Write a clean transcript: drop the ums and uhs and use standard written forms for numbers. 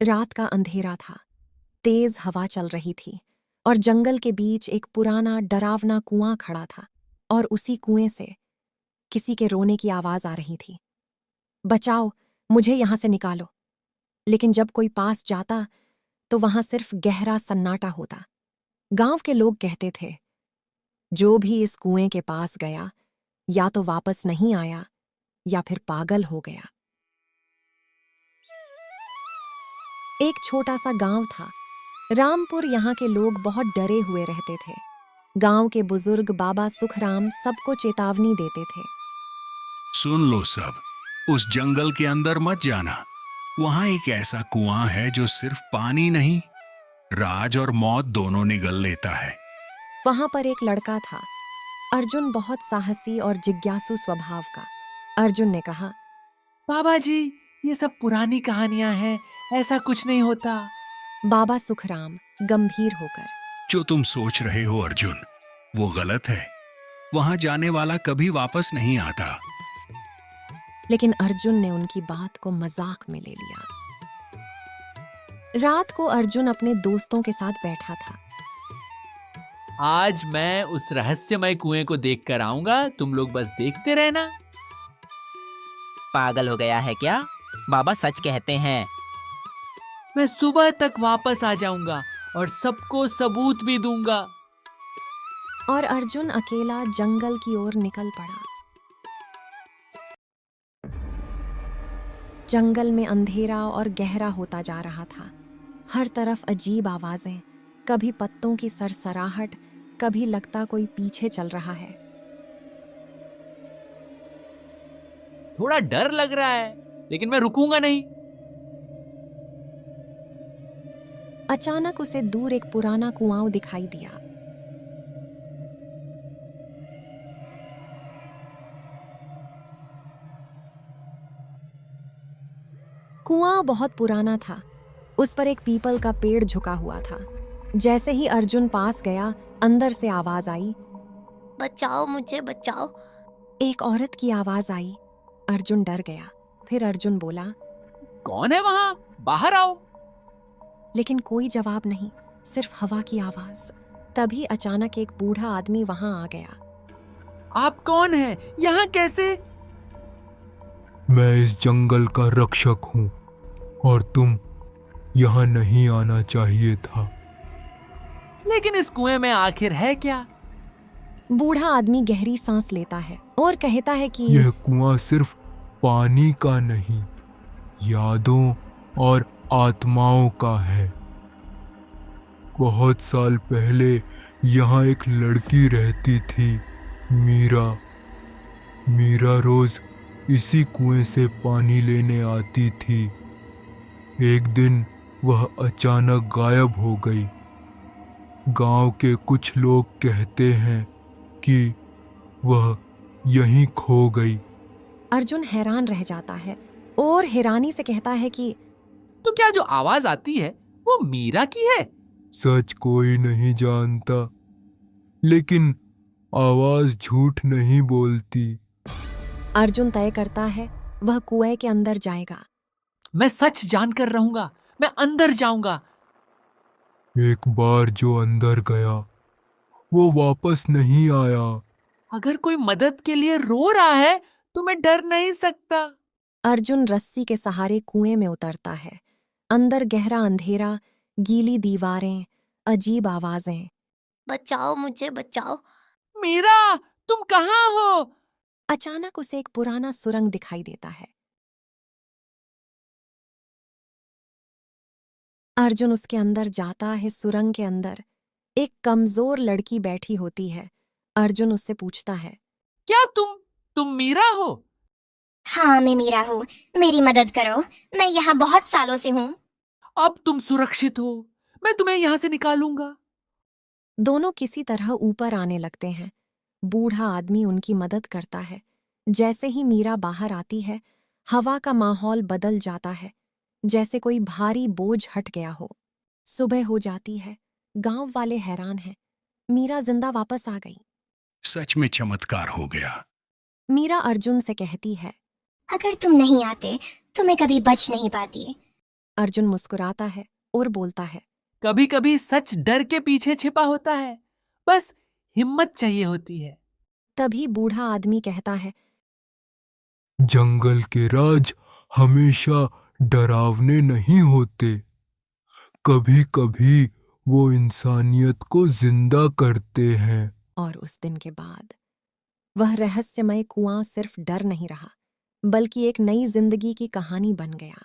रात का अंधेरा था, तेज हवा चल रही थी और जंगल के बीच एक पुराना डरावना कुआं खड़ा था और उसी कुएं से किसी के रोने की आवाज आ रही थी। बचाओ, मुझे यहां से निकालो। लेकिन जब कोई पास जाता तो वहां सिर्फ गहरा सन्नाटा होता। गांव के लोग कहते थे, जो भी इस कुएं के पास गया या तो वापस नहीं आया या फिर पागल हो गया। एक छोटा सा गांव था, रामपुर। यहाँ के लोग बहुत डरे हुए रहते थे। गांव के बुजुर्ग बाबा सुखराम सबको चेतावनी देते थे। सुन लो सब, उस जंगल के अंदर मत जाना। वहां एक ऐसा कुआं है जो सिर्फ पानी नहीं, राज और मौत दोनों निगल लेता है। वहां पर एक लड़का था, अर्जुन, बहुत साहसी और जिज्ञासु स्वभाव का। अर्जुन ने कहा, बाबा जी, ये सब पुरानी कहानियां हैं, ऐसा कुछ नहीं होता। बाबा सुखराम गंभीर होकर, जो तुम सोच रहे हो अर्जुन, वो गलत है। वहां जाने वाला कभी वापस नहीं आता। लेकिन अर्जुन ने उनकी बात को मजाक में ले लिया। रात को अर्जुन अपने दोस्तों के साथ बैठा था। आज मैं उस रहस्यमय कुएं को देख कर आऊंगा, तुम लोग बस देखते रहना। पागल हो गया है क्या? बाबा सच कहते हैं। मैं सुबह तक वापस आ जाऊंगा और सबको सबूत भी दूंगा। और अर्जुन अकेला जंगल की ओर निकल पड़ा। जंगल में अंधेरा और गहरा होता जा रहा था। हर तरफ अजीब आवाजें, कभी पत्तों की सरसराहट, कभी लगता कोई पीछे चल रहा है। थोड़ा डर लग रहा है, लेकिन मैं रुकूंगा नहीं। अचानक उसे दूर एक पुराना कुआं दिखाई दिया। कुआं बहुत पुराना था। उस पर एक पीपल का पेड़ झुका हुआ था। जैसे ही अर्जुन पास गया, अंदर से आवाज आई, बचाओ मुझे, बचाओ। एक औरत की आवाज आई। अर्जुन डर गया। फिर अर्जुन बोला, कौन है वहां? बाहर आओ। लेकिन कोई जवाब नहीं, सिर्फ हवा की आवाज। तभी अचानक एक बूढ़ा आदमी वहां आ गया। आप कौन हैं? यहाँ कैसे? मैं इस जंगल का रक्षक हूँ और तुम यहाँ नहीं आना चाहिए था। लेकिन इस कुएं में आखिर है क्या? बूढ़ा आदमी गहरी सांस लेता है और कहता है कि यह कुआं सिर्फ पानी का नहीं, यादों और आत्माओं का है। बहुत साल पहले यहाँ एक लड़की रहती थी, मीरा। मीरा रोज इसी कुएं से पानी लेने आती थी। एक दिन वह अचानक गायब हो गई। गांव के कुछ लोग कहते हैं कि वह यहीं खो गई। अर्जुन हैरान रह जाता है और हैरानी से कहता है कि तो क्या जो आवाज आती है वो मीरा की है? सच कोई नहीं जानता, लेकिन आवाज झूठ नहीं बोलती। अर्जुन तय करता है वह कुएं के अंदर जाएगा। मैं सच जानकर रहूंगा, मैं अंदर जाऊंगा। एक बार जो अंदर गया, वो वापस नहीं आया। अगर कोई मदद के लिए रो रहा है तो मैं डर नहीं सकता। अर्जुन रस्सी के सहारे कुएं में उतरता है। अंदर गहरा अंधेरा, गीली दीवारें, अजीब आवाजें। बचाओ मुझे, बचाओ। मीरा, तुम कहाँ हो? अचानक उसे एक पुराना सुरंग दिखाई देता है। अर्जुन उसके अंदर जाता है। सुरंग के अंदर एक कमजोर लड़की बैठी होती है। अर्जुन उससे पूछता है, क्या तुम मीरा हो? हाँ, मैं मीरा हूँ। मेरी मदद करो, मैं यहाँ बहुत सालों से हूँ। अब तुम सुरक्षित हो, मैं तुम्हें यहाँ से निकालूंगा। दोनों किसी तरह ऊपर आने लगते हैं। बूढ़ा आदमी उनकी मदद करता है। जैसे ही मीरा बाहर आती है, हवा का माहौल बदल जाता है, जैसे कोई भारी बोझ हट गया हो। सुबह हो जाती है। गांव वाले हैरान हैं। मीरा जिंदा वापस आ गई। सच में चमत्कार हो गया। मीरा अर्जुन से कहती है, अगर तुम नहीं आते तो मैं कभी बच नहीं पाती। अर्जुन मुस्कुराता है और बोलता है, कभी कभी सच डर के पीछे छिपा होता है, बस हिम्मत चाहिए होती है। तभी बूढ़ा आदमी कहता है, जंगल के राज हमेशा डरावने नहीं होते। कभी कभी वो इंसानियत को जिंदा करते हैं। और उस दिन के बाद वह रहस्यमय कुआं सिर्फ डर नहीं रहा, बल्कि एक नई जिंदगी की कहानी बन गया।